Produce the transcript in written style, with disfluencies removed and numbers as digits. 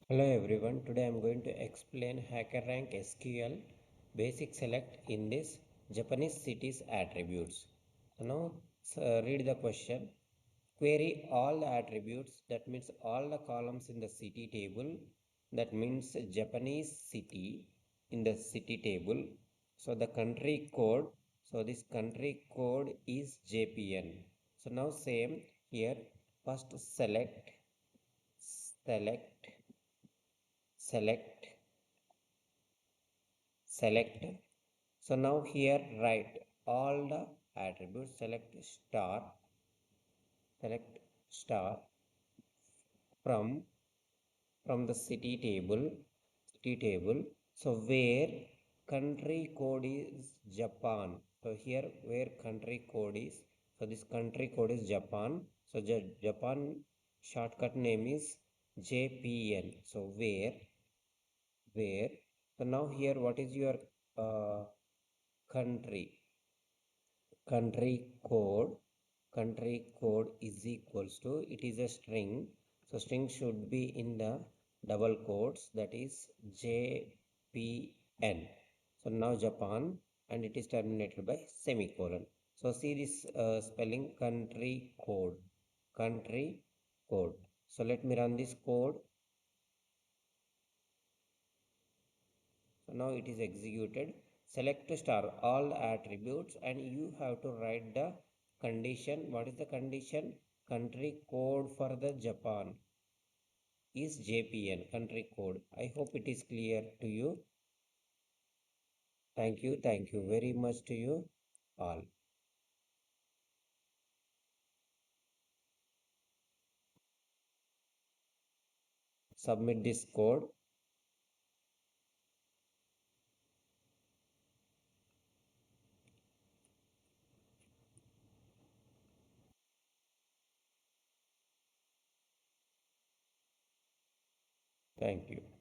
Hello everyone, today I am going to explain HackerRank SQL basic select in this Japanese cities attributes. So now read the question. Query all the attributes, that means all the columns in the city table, that means Japanese city in the city table. So the country code, so this country code is JPN. So now same here, first select select select. So now here write all the attributes, select star from the city table. So where country code is Japan. So here where country code is, so this country code is Japan. So Japan shortcut name is JPN. So where so now here what is your uh, country country code is equals to, it is a string, so string should be in the double quotes, that is JPN. So now Japan, and it is terminated by semicolon. So see this spelling country code. So let me run this code. So now it is executed. Select star all attributes, and you have to write the condition. What is the condition? Country code for the Japan is JPN country code. I hope it is clear to you. Thank you very much to you all. Submit this code. Thank you.